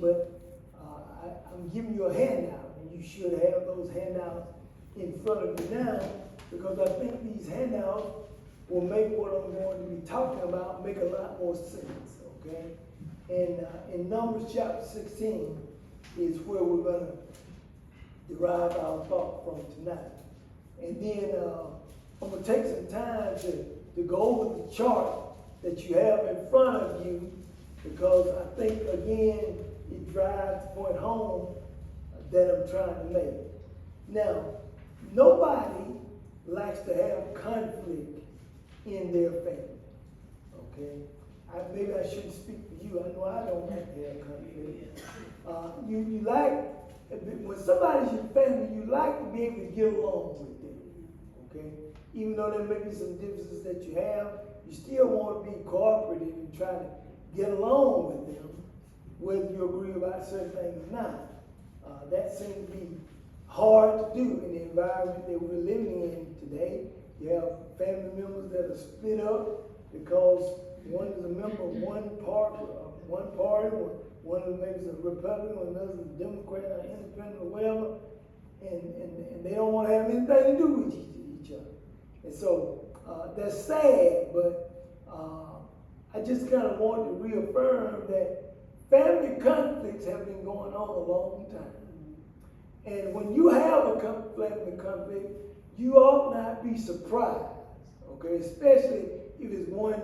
But I'm giving you a handout, and you should have those handouts in front of you now, because I think these handouts will make what I'm going to be talking about make a lot more sense, okay? And in Numbers chapter 16 is where we're going to derive our thought from tonight. And then I'm going to take some time to go over the chart that you have in front of you, because I think, again, it drives the point home that I'm trying to make. Now, nobody likes to have conflict in their family, okay? Maybe I shouldn't speak for you. I know I don't like to have conflict. You like, when somebody's your family, you like to be able to get along with them, okay? Even though there may be some differences that you have, you still want to be cooperative and try to get along with them, whether you agree about certain things or not. That seems to be hard to do in the environment that we're living in today. You have family members that are split up because one is a member of one party, one of them maybe is a Republican, or another is a Democrat or independent or whatever, and they don't want to have anything to do with each other. And so that's sad, but I just kind of want to reaffirm that family conflicts have been going on a long time. And when you have a family conflict, you ought not be surprised, okay? Especially if it's one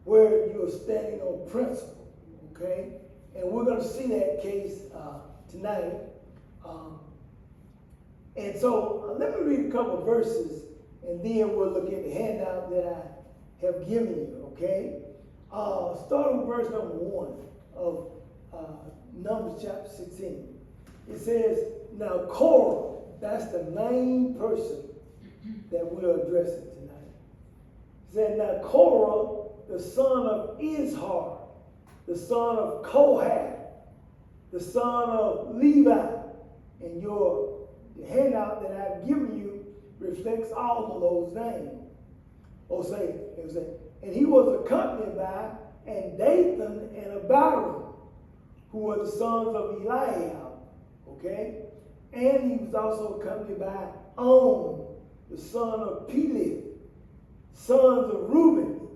where you're standing on principle, okay? And we're going to see that case tonight. And so let me read a couple of verses, and then we'll look at the handout that I have given you, okay? Starting with verse number 1 of Numbers chapter 16. It says, now Korah, that's the main person that we're addressing tonight. It said, now Korah, the son of Izhar, the son of Kohath, the son of Levi, and the handout that I've given you reflects all of those names. And he was accompanied by Dathan and Abiram, who were the sons of Eliab, okay? And he was also accompanied by On, the son of Peleth, sons of Reuben,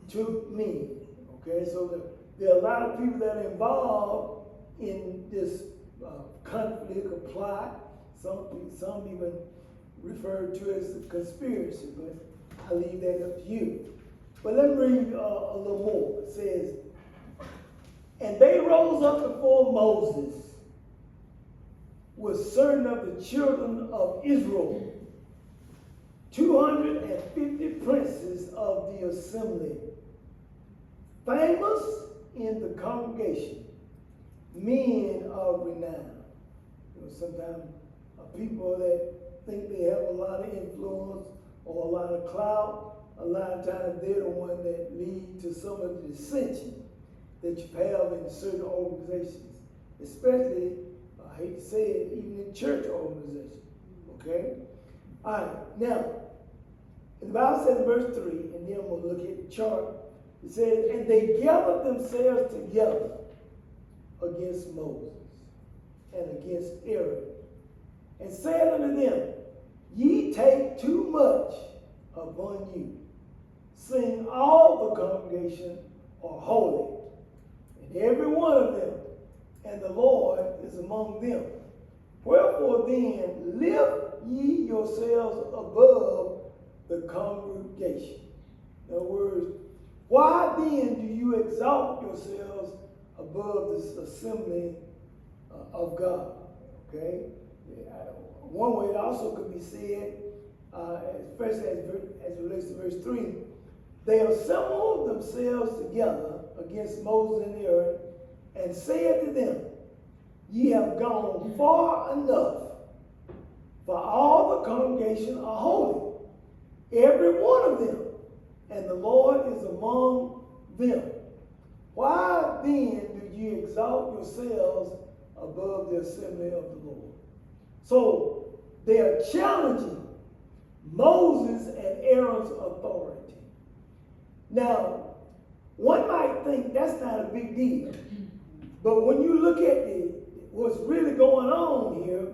took me, okay? So there are a lot of people that are involved in this conflict or plot. Some even refer to it as a conspiracy, but I leave that up to you. But let me read a little more. It says, and they rose up before Moses with certain of the children of Israel, 250 princes of the assembly, famous in the congregation, men of renown. Sometimes people that think they have a lot of influence or a lot of clout, a lot of times they're the one that lead to some of the dissension that you have in certain organizations, especially, I hate to say it, even in church organizations, okay? All right, now, the Bible says in verse 3, and then we'll look at the chart, it says, and they gathered themselves together against Moses and against Aaron, and said unto them, ye take too much upon you, seeing all the congregation are holy, and every one of them, and the Lord is among them. Wherefore then lift ye yourselves above the congregation. In other words, why then do you exalt yourselves above this assembly of God? Okay? One way it also could be said, especially as it relates to verse 3, they assembled themselves together against Moses and Aaron and said to them, ye have gone far enough, for all the congregation are holy, every one of them, and the Lord is among them. Why then do ye exalt yourselves above the assembly of the Lord? So they are challenging Moses and Aaron's authority. Now, one might think that's not a big deal. But when you look at what's really going on here,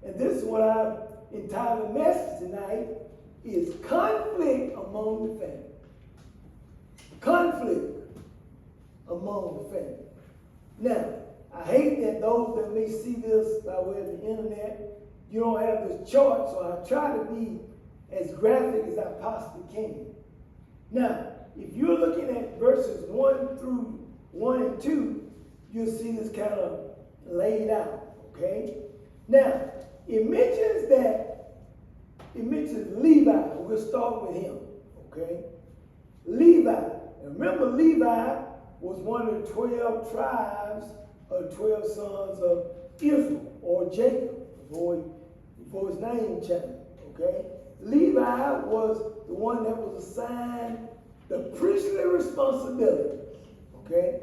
and this is what I've entitled the message tonight, is conflict among the family. Conflict among the family. Now, I hate that those that may see this by way of the internet, you don't have this chart, so I try to be as graphic as I possibly can. Now, if you're looking at verses 1 and 2, you'll see this kind of laid out, okay? Now, it mentions Levi. We'll start with him, okay? Levi. And remember, Levi was one of the 12 tribes of 12 sons of Israel, or Jacob, before his name changed, okay? Levi was the one that was assigned the priestly responsibility, okay?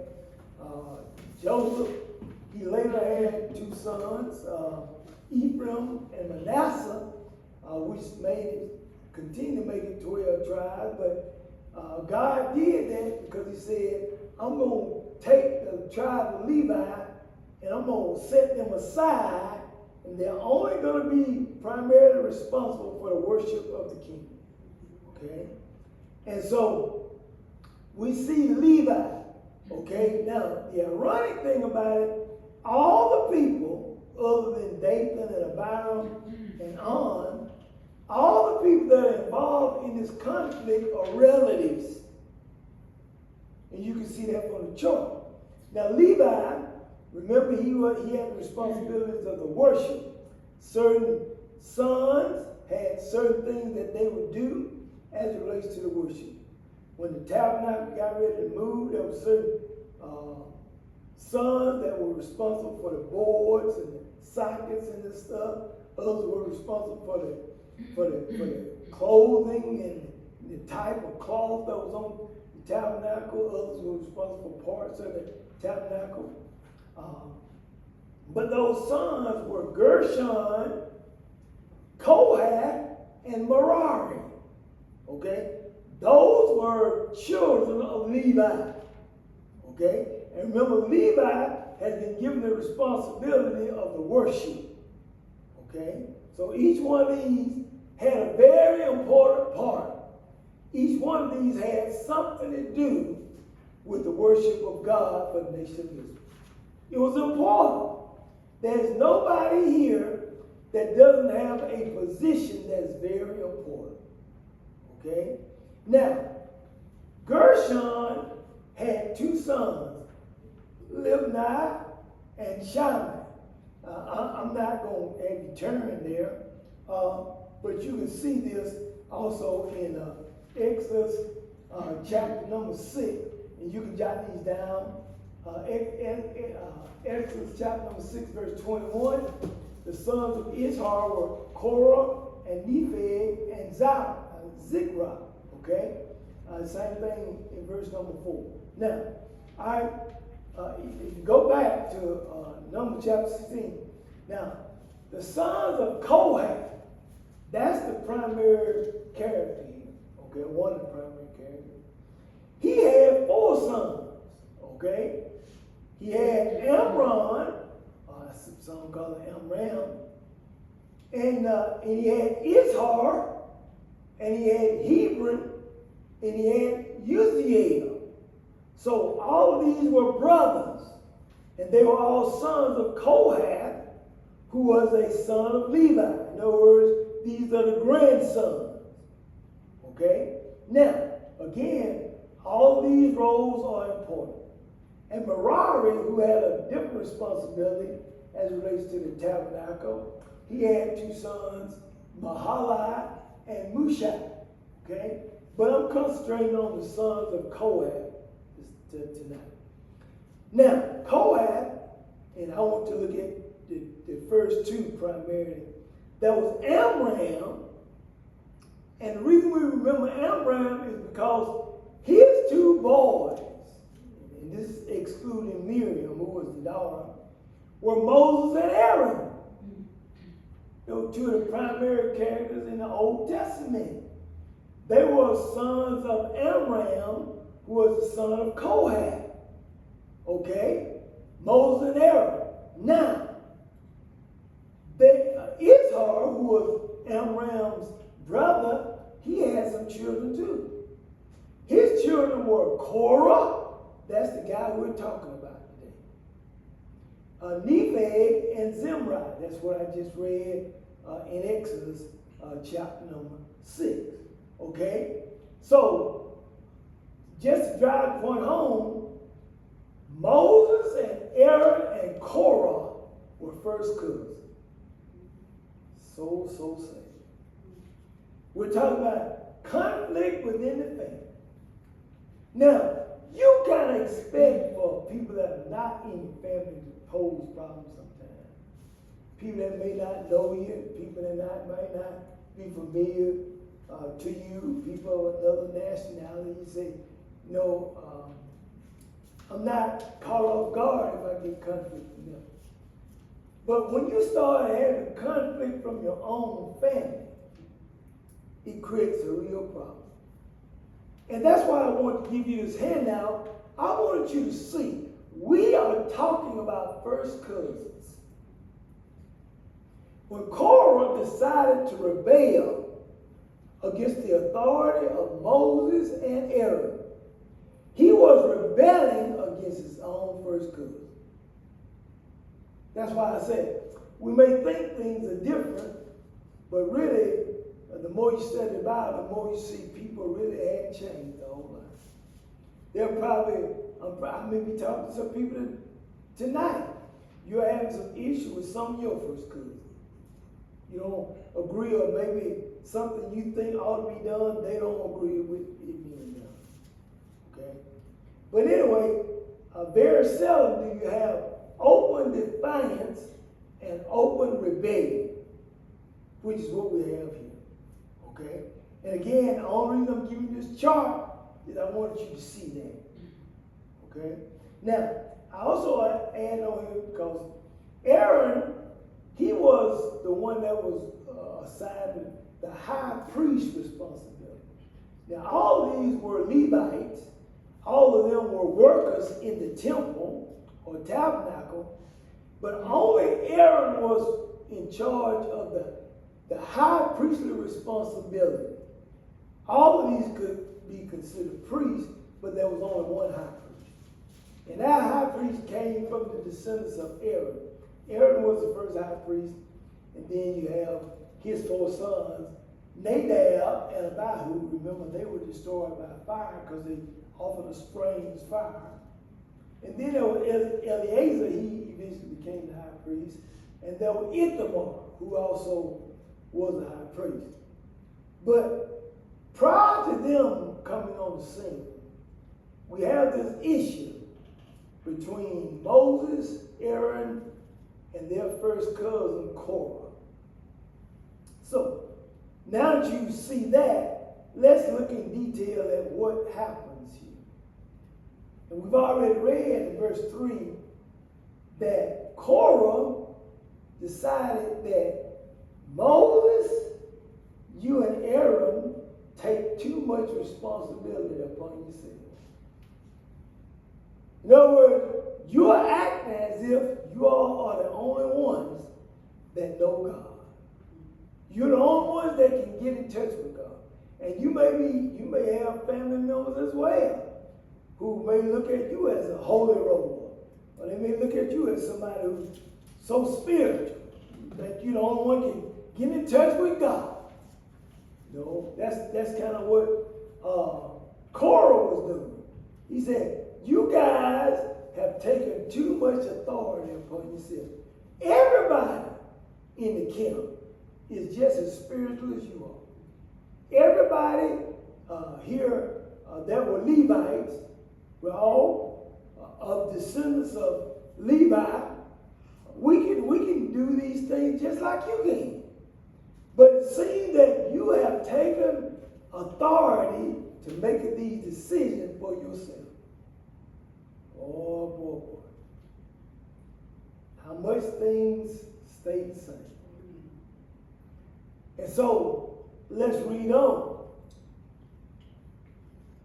Joseph, he later had 2 sons, Ephraim and Manasseh, which continue to make it 12 tribes, but God did that because he said, I'm going to take the tribe of Levi and I'm going to set them aside, and they're only going to be primarily responsible for the worship of the king. Okay? And so we see Levi. Okay? Now, the ironic thing about it, all the people other than Dathan and Abiram and On, all the people that are involved in this conflict are relatives. And you can see that from the chart. Now, Levi, remember he had the responsibilities of the worship. Certain sons had certain things that they would do as it relates to the worship. When the tabernacle got ready to move, there were certain sons that were responsible for the boards and the sockets and this stuff. Others were responsible for the clothing and the type of cloth that was on the tabernacle. Others were responsible for parts of the tabernacle. But those sons were Gershon, Kohath, and Merari. Okay? Those were children of Levi. Okay? And remember, Levi has been given the responsibility of the worship. Okay? So each one of these had a very important part. Each one of these had something to do with the worship of God for the nation of Israel. It was important. There's nobody here that doesn't have a position that's very important. Okay? Now, Gershon had 2 sons, Libni and Shammai. I'm not going to have you turn there, but you can see this also in Exodus chapter number 6, and you can jot these down. Exodus chapter number 6, verse 21, the sons of Ishar were Korah and Nepheg and Zikra. Okay? Same thing in verse number 4. Now, if you go back to Numbers chapter 16, now, the sons of Kohath, that's the primary character here. Okay? One of the primary characters. He had 4 sons. Okay? He had Amram, some call it Amram, and he had Ishar, and he had Hebron, and he had Uzziel. So all of these were brothers, and they were all sons of Kohath, who was a son of Levi. In other words, these are the grandsons. Okay? Now, again, all of these roles are important. And Merari, who had a different responsibility as it relates to the tabernacle, he had 2 sons, Mahali and Mushai. Okay? But I'm concentrating on the sons of Kohath tonight. Now, Kohath, and I want to look at the first 2 primarily. That was Amram. And the reason we remember Amram is because his 2 boys, and this is excluding Miriam, who was the daughter, were Moses and Aaron. They were 2 of the primary characters in the Old Testament. They were sons of Amram, who was the son of Kohath. Okay? Moses and Aaron. Now, Ishar, who was Amram's brother, he had some children too. His children were Korah, that's the guy we're talking about today. Nepheg and Zimri, that's what I just read in Exodus chapter number 6. Okay? So, just to drive the point home, Moses and Aaron and Korah were first cousins. So sad. We're talking about conflict within the family. Now, you gotta expect for people that are not in your family to pose problems sometimes. People that may not know you, people that might not be familiar to you, people of another nationality. You say, I'm not caught off guard if I get conflict with them. But when you start having conflict from your own family, it creates a real problem. And that's why I want to give you this handout. I wanted you to see, we are talking about first cousins. When Korah decided to rebel against the authority of Moses and Aaron, he was rebelling against his own first cousin. That's why I said, we may think things are different, but really, the more you study the Bible, the more you see people really hadn't changed their whole life. They're probably, I may be talking to some people tonight. You're having some issue with some of your first cousins. You don't agree, or maybe something you think ought to be done, they don't agree with it being done. Okay? But anyway, very seldom do you have open defiance and open rebellion, which is what we have here. Okay? And again, the only reason I'm giving you this chart is I want you to see that. Okay? Now, I also add on here because Aaron, he was the one that was assigned the high priest responsibility. Now, all of these were Levites. All of them were workers in the temple or tabernacle, but only Aaron was in charge of the high priestly responsibility. All of these could be considered priests, but there was only one high priest. And that high priest came from the descendants of Aaron. Aaron was the first high priest, and then you have his 4 sons, Nadab and Abihu. Remember, they were destroyed by fire because they offered a strange fire. And then there was Eleazar, he eventually became the high priest. And there was Ithamar, who also was a high priest. But prior to them coming on the scene, we have this issue between Moses, Aaron, and their first cousin, Korah. So, now that you see that, let's look in detail at what happens here. And we've already read in verse 3 that Korah decided that Moses, you and Aaron take too much responsibility upon yourselves. In other words, you are acting as if you all are the only ones that know God. You're the only ones that can get in touch with God. And you may have family members as well who may look at you as a holy roller, or they may look at you as somebody who's so spiritual that you the only one can get in touch with God. That's kind of what Korah was doing. He said, you guys have taken too much authority upon yourself. Everybody in the camp is just as spiritual as you are. Everybody here that were Levites were all of descendants of Levi. We can do these things just like you can. But it seems that you have taken authority to make these decisions for yourself. Oh, boy. How much things stay the same. And so, let's read on.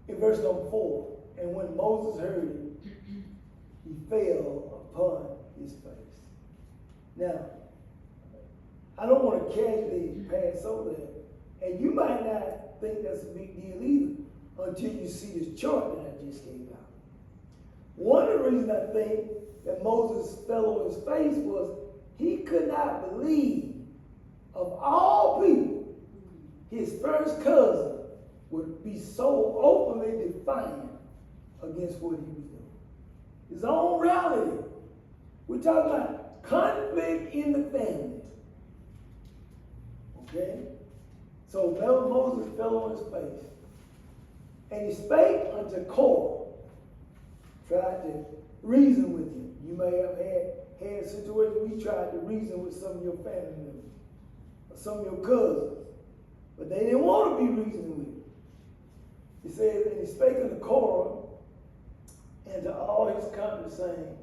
In verse number 4, and when Moses heard it, he fell upon his face. Now, I don't want to casually pass over that. And you might not think that's a big deal either until you see this chart that I just gave out. One of the reasons I think that Moses fell on his face was he could not believe, of all people, his first cousin would be so openly defiant against what he was doing. His own reality. We're talking about conflict in the family. Okay? So Moses fell on his face. And he spake unto Korah, tried to reason with him. You may have had a situation where you tried to reason with some of your family members or some of your cousins, but they didn't want to be reasoning with you. He said, and he spake unto Korah and to all his company, saying,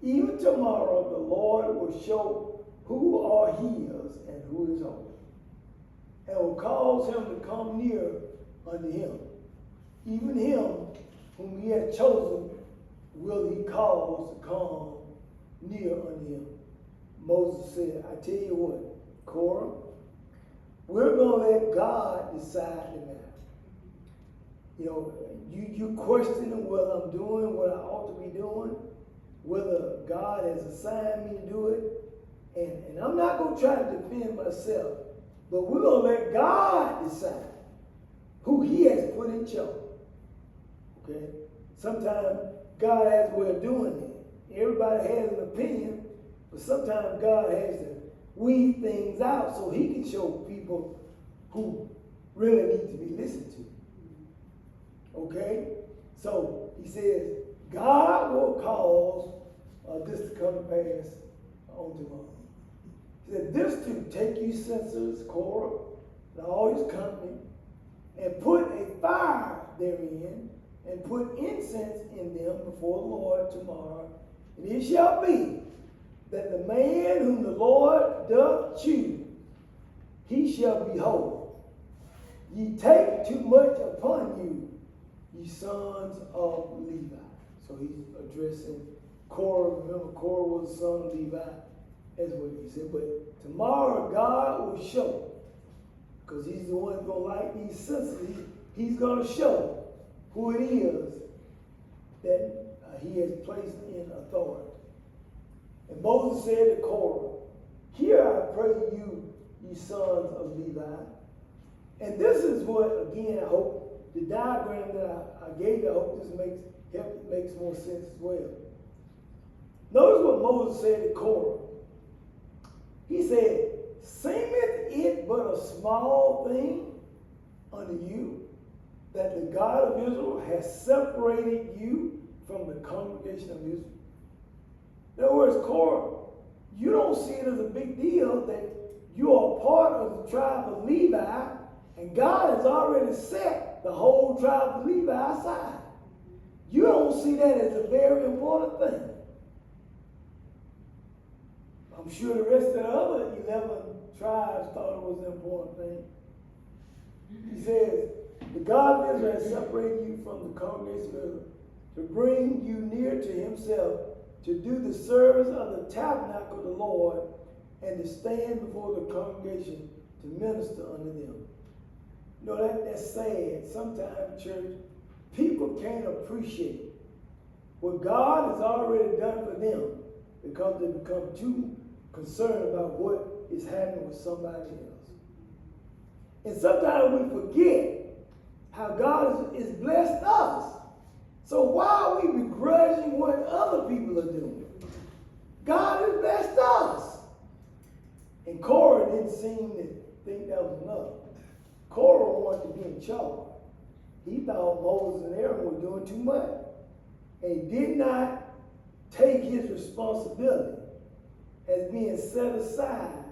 even tomorrow the Lord will show who are his and who is holy, and will cause him to come near unto him. Even him whom he hath chosen will he cause to come near unto him. Moses said, I tell you what, Korah, we're going to let God decide the matter. You know, you questioning whether I'm doing what I ought to be doing, whether God has assigned me to do it. And I'm not going to try to defend myself, but we're going to let God decide who he has put in charge. Okay? Sometimes God has a way of doing it. Everybody has an opinion, but sometimes God has to weed things out so he can show people who really need to be listened to. Okay? So he says, God will cause this to come to pass on tomorrow. He said, this to take you censers, Korah, and all his company, and put a fire therein, and put incense in them before the Lord tomorrow. And it shall be that the man whom the Lord doth choose, he shall be holy. Ye take too much upon you, ye sons of Levi. So he's addressing Korah. Remember, Korah was the son of Levi. That's what he said. But tomorrow God will show, because he's the one who's going to light these senses. He's going to show who it is that he has placed in authority. And Moses said to Korah, hear, I pray you, ye sons of Levi. And this is what, again, I hope the diagram that I gave you, I hope this makes more sense as well. Notice what Moses said to Korah. He said, seemeth it but a small thing unto you that the God of Israel has separated you from the congregation of Israel? In other words, Korah, you don't see it as a big deal that you are part of the tribe of Levi, and God has already set the whole tribe of Levi aside. You don't see that as a very important thing. I'm sure the rest of the other 11 tribes thought it was an important thing. He says, the God of Israel has separated you from the congregation of Israel to bring you near to himself, to do the service of the tabernacle of the Lord, and to stand before the congregation to minister unto them. You know, that's sad. Sometimes, church, people can't appreciate what God has already done for them because they become too concerned about what is happening with somebody else. And sometimes we forget how God has blessed us. So why are we begrudging what other people are doing? God has blessed us. And Korah didn't seem to think that was enough. Korah wanted to be in charge. He thought Moses and Aaron were doing too much. And he did not take his responsibility as being set aside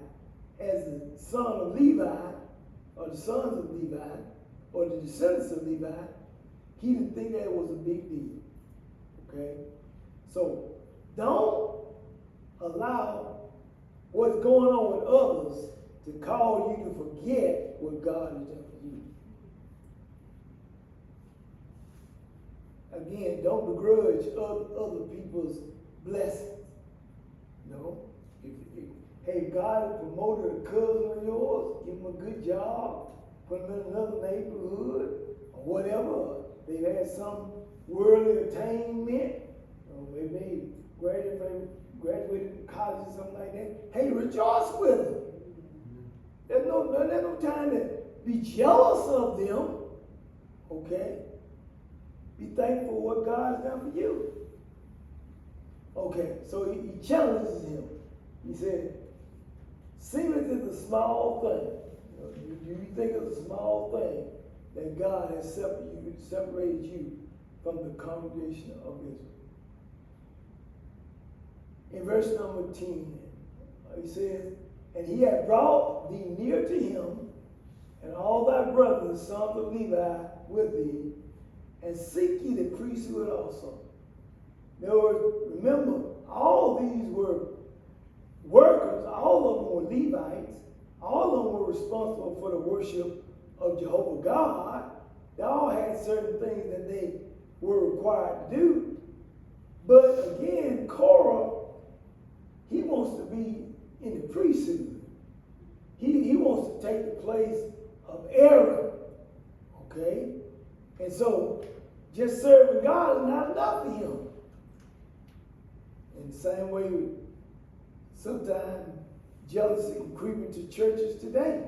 as the son of Levi, or the sons of Levi, or the descendants of Levi. He didn't think that was a big deal. Okay? So don't allow what's going on with others to cause you to forget what God has done for you. Again, don't begrudge other people's blessings. No. Hey, God has promoted a cousin of yours, give him a good job, put him in another neighborhood, or whatever. They've had some worldly attainment, or maybe they graduated from college or something like that. Hey, rejoice with them. There's no time to be jealous of them. Okay? Be thankful for what God has done for you. Okay, so he challenges him. He said, seemeth is a small thing. You think it's a small thing that God has separated you from the congregation of Israel. In verse number 10, he says, and he had brought thee near to him, and all thy brothers, sons of Levi, with thee, and seek ye the priesthood also. In other words, remember, all these were workers, all of them were Levites, all of them were responsible for the worship of Jehovah God. They all had certain things that they were required to do. But again, Korah, he wants to be in the priesthood. He wants to take the place of Aaron. Okay? And so, just serving God is not enough for him. In the same way, sometimes jealousy can creep into churches today.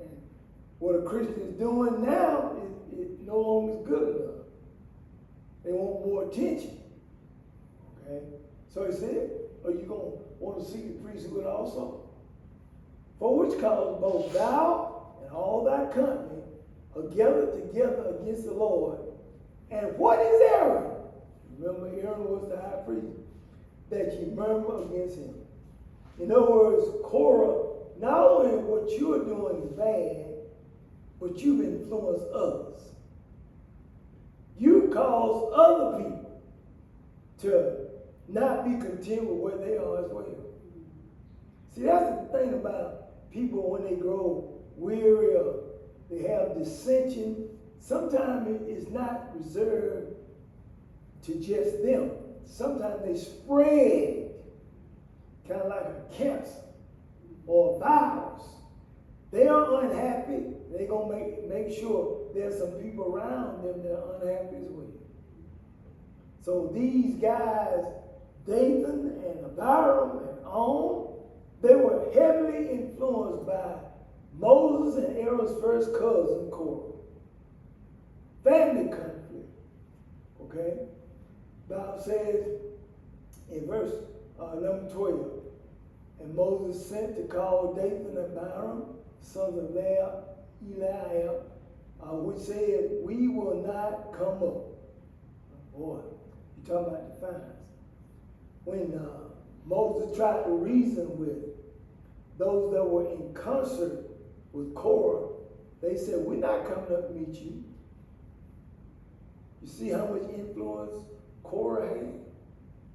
And what a Christian is doing now is no longer good enough. They want more attention. Okay? So he said, are you going to want to seek the priesthood also? For which cause both thou and all thy company are gathered together against the Lord. And what is Aaron? Remember, Aaron was the high priest. That ye murmur against him. In other words, Korah, not only what you're doing is bad, but you've influenced others. You cause other people to not be content with where they are as well. See, that's the thing about people when they grow weary or they have dissension. Sometimes it's not reserved to just them. Sometimes they spread, kind of like a cancer or a virus. They are unhappy. They're going to make sure there's some people around them that are unhappy as well. So these guys, Dathan and Abiram and On, they were heavily influenced by Moses and Aaron's first cousin, Korah. Family conflict. Okay? The Bible says in verse number 12, and Moses sent to call Dathan and Abiram, sons of Eliab, which said, we will not come up. Boy, you're talking about defiance. When Moses tried to reason with those that were in concert with Korah, they said, we're not coming up to meet you. You see how much influence Korah had?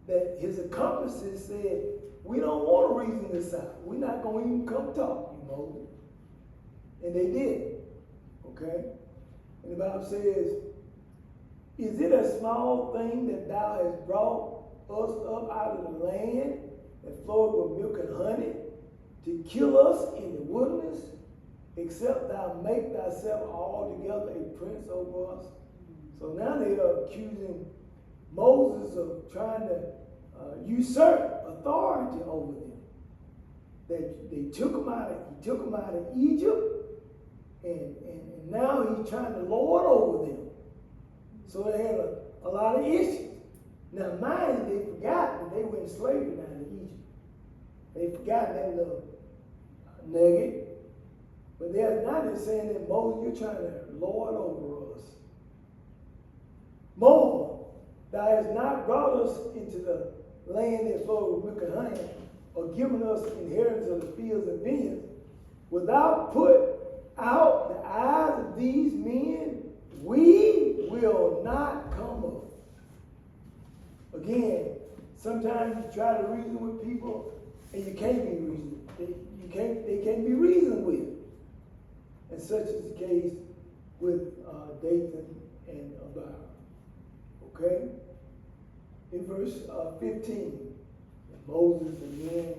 That his accomplices said, we don't want to reason this out. We're not going to even come talk to you, Moses. And they did. Okay? And the Bible says, is it a small thing that thou hast brought us up out of the land that flowed with milk and honey to kill us in the wilderness, except thou make thyself altogether a prince over us? So now they are accusing Moses of trying to usurp authority over them. That they took him out of Egypt, and now he's trying to lord over them. So they had a lot of issues. Now, mind you, they forgot that they were in slavery down in Egypt. They forgot that little nugget. But they're not just saying that, Moses, you're trying to lord over us. Moreover, thou hast not brought us into the land that flowed with milk and honey, or given us inheritance of the fields and vineyards, without put out the eyes of these men, we will not come up. Again, sometimes you try to reason with people and you can't be reasoned. They can't be reasoned with. And such is the case with Dathan and Abiram. Okay? In verse 15, Moses again,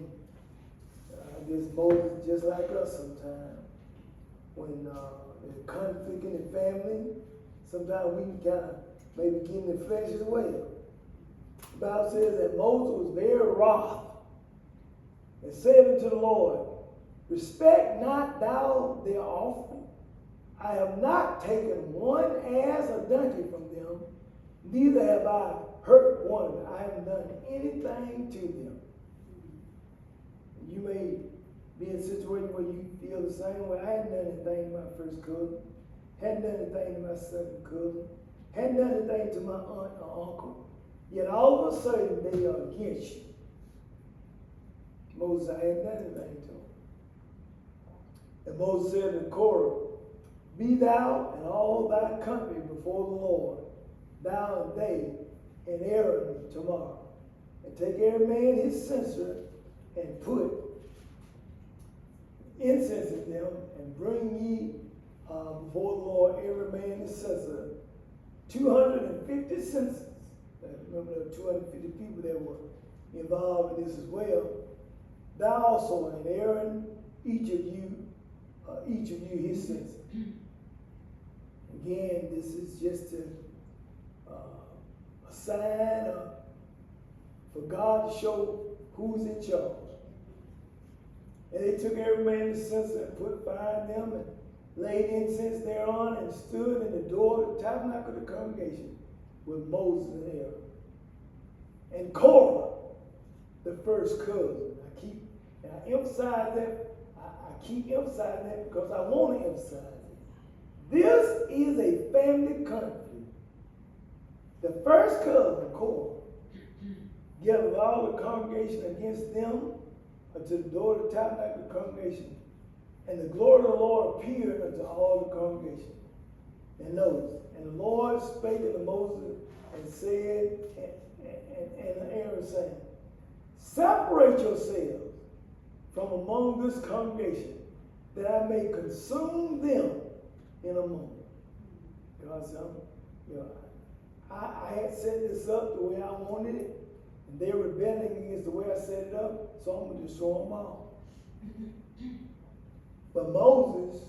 I guess Moses just like us sometimes. When there's conflict in the family, sometimes we can kind of maybe get in the flesh as well. The Bible says that Moses was very wroth and said unto the Lord, respect not thou their offering. I have not taken one ass or donkey from them, neither have I hurt one of them. I haven't done anything to them. You may be in a situation where you feel the same way. I hadn't done anything to my first cousin, hadn't done anything to my second cousin, hadn't done anything to my aunt or uncle. Yet all of a sudden they are against you. Moses, I hadn't done anything to them. And Moses said to Korah, be thou and all thy company before the Lord, thou and they, and Aaron tomorrow. And take every man his censer and put incense in them, and bring ye before the Lord every man his censer, 250 censers. Remember, there were 250 people that were involved in this as well. Thou also and Aaron, each of you his censer. Again, this is just a sign for God to show who's in charge. And they took every man his censer and put fire in them and laid incense thereon and stood in the door of the tabernacle of the congregation with Moses and Aaron. And Korah, the first cousin. I emphasize that. I keep emphasizing that because I want to emphasize it. This is a family conflict. The first cousin, Korah, gathered all the congregation against them unto the door of the tabernacle of the congregation. And the glory of the Lord appeared unto all the congregation. And notice, and the Lord spake unto Moses and said, and Aaron saying, separate yourselves from among this congregation, that I may consume them in a moment. God said, I had set this up the way I wanted it, and they're rebelling against the way I set it up, so I'm going to destroy them all. But Moses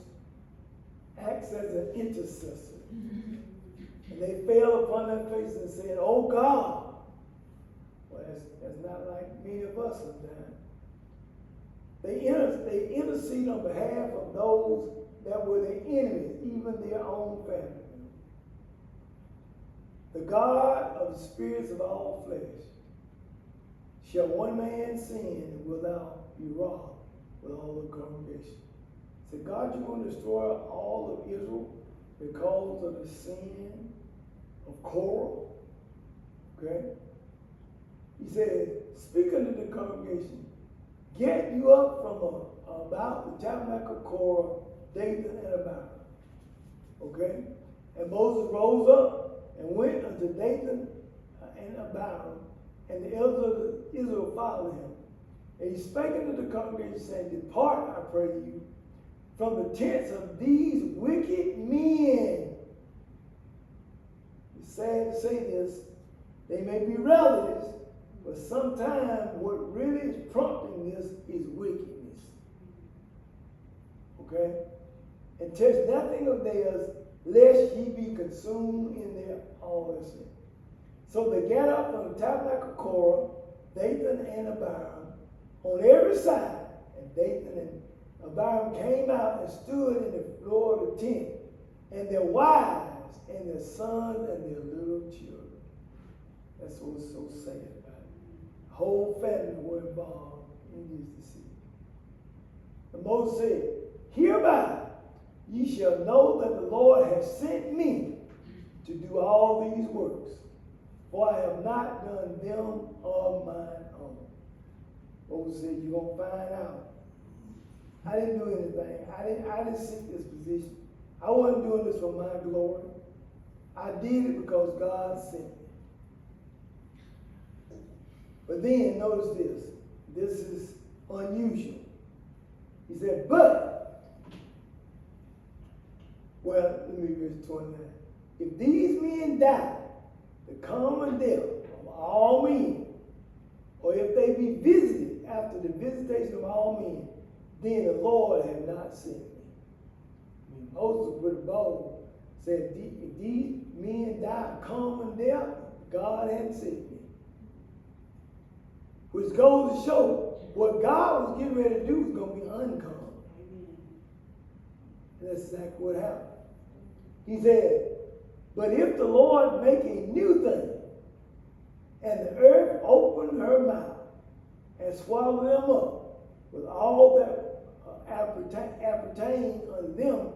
acts as an intercessor. And they fell upon their faces and said, oh God. Well, that's not like many of us sometimes. They intercede on behalf of those that were their enemies, even their own family. The God of the spirits of all flesh, shall one man sin and wilt thou be wroth with all the congregation? So God, you're going to destroy all of Israel because of the sin of Korah. Okay? He said, speak unto the congregation, get you up from about the tabernacle of Korah, Dathan and Abiram. Okay? And Moses rose up and went unto Dathan and Abiram, and the elders of Israel followed him. And he spake unto the congregation, saying, depart, I pray you, from the tents of these wicked men. It's sad to say this. They may be relatives, but sometimes what really is prompting this is wickedness. Okay? And touch nothing of theirs, lest ye be consumed in their all their sin. So they got up from the tabernacle of Korah, Dathan and Abiram, on every side. And Dathan and Abiram came out and stood in the floor of the tent, and their wives and their sons and their little children. That's what's so sad about it. The whole family were involved in this deceit. And Moses said, hereby ye shall know that the Lord has sent me to do all these works, for I have not done them of mine own. Moses said, you're going to find out. I didn't do anything. I didn't seek this position. I wasn't doing this for my glory. I did it because God sent me. But then, notice this. This is unusual. He said, but, well, let me read verse 29. If these men die the common death of all men, or if they be visited after the visitation of all men, then the Lord have not sent me. I mean, Moses with a bowl said, if these men die a common death, God hadn't sent me. Which goes to show what God was getting ready to do was going to be uncommon. And that's exactly what happened. He said, but if the Lord make a new thing, and the earth open her mouth and swallow them up with all that appertain unto them,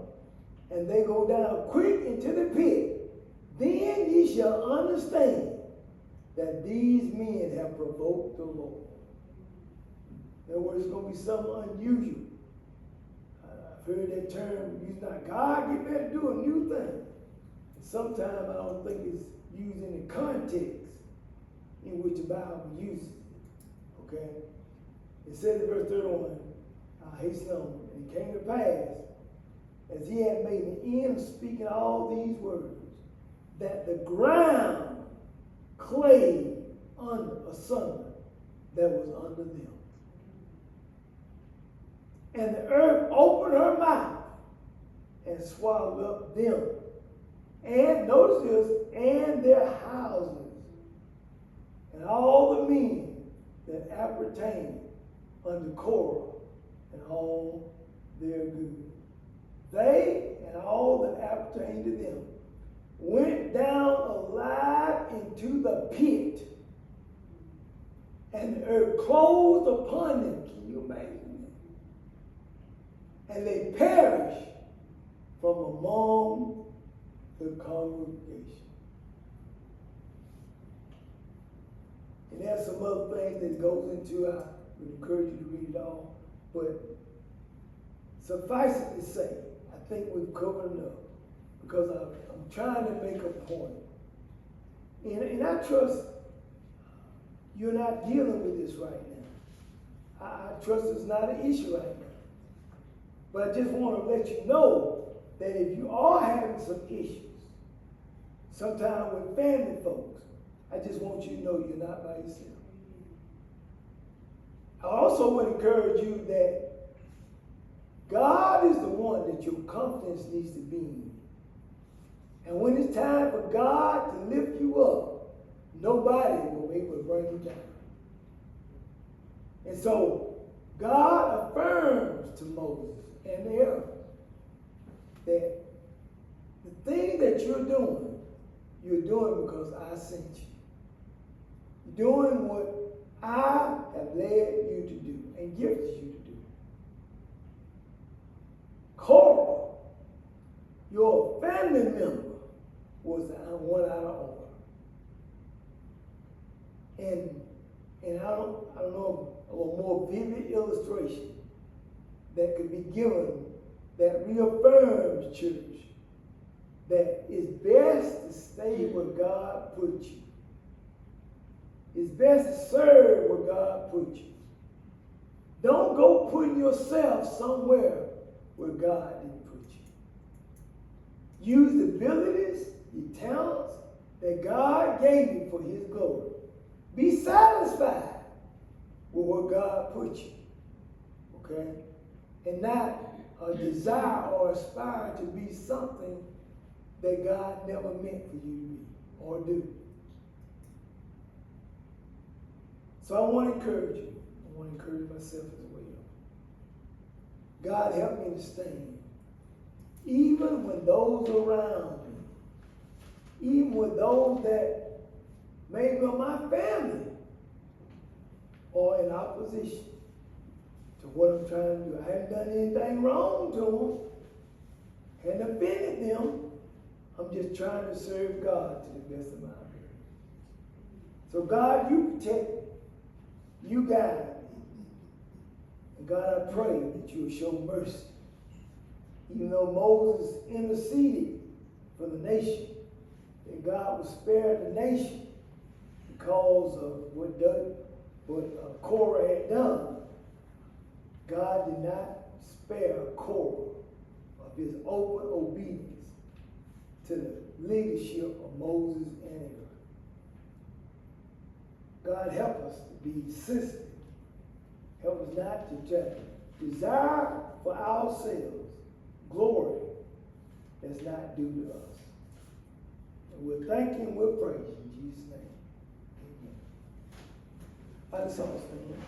and they go down quick into the pit, then ye shall understand that these men have provoked the Lord. In other words, it's going to be something unusual. I've heard that term used, now God get ready to do a new thing. Sometimes I don't think it's used in the context in which the Bible uses it. Okay? It says in verse 31, I'll hasten on, and it came to pass, as he had made an end of speaking all these words, that the ground clave asunder that was under them. And the earth opened her mouth and swallowed up them. And notice this, and their houses, and all the men that appertain unto Korah, and all their goods. They and all that appertain to them went down alive into the pit, and the earth closed upon them. Can you imagine that? And they perished from among the congregation. And there's some other things that goes into it. I would encourage you to read it all. But suffice it to say, I think we've covered enough, because I'm trying to make a point. And I trust you're not dealing with this right now. I trust it's not an issue right now. But I just want to let you know that if you are having some issues, sometimes with family folks, I just want you to know you're not by yourself. I also would encourage you that God is the one that your confidence needs to be in. And when it's time for God to lift you up, nobody will be able to bring you down. And so God affirms to Moses and Aaron that the thing that you're doing because I sent you. You're doing what I have led you to do and gifted you to do. Korah, your family member, was the one out of order. And I don't know of a more vivid illustration that could be given that reaffirms, church, that it's best to stay where God put you. It's best to serve where God put you. Don't go putting yourself somewhere where God didn't put you. Use the abilities, the talents that God gave you for his glory. Be satisfied with where God put you. Okay? And not desire or aspire to be something that God never meant for you to be or do. So I want to encourage you. I want to encourage myself as well. God help me to stand. Even when those around me, even with those that maybe are my family, are in opposition to what I'm trying to do. I haven't done anything wrong to them, hadn't offended them. I'm just trying to serve God to the best of my ability. So God, you protect me. You guide me. And God, I pray that you will show mercy. Even though Moses interceded for the nation, that God would spare the nation because of what Korah had done. God did not spare Korah of his open obedience to the leadership of Moses and Aaron. God help us to be sensitive. Help us not to just desire for ourselves glory that's not due to us. And we'll thank you and we'll praise you in Jesus' name. Amen. I just understand.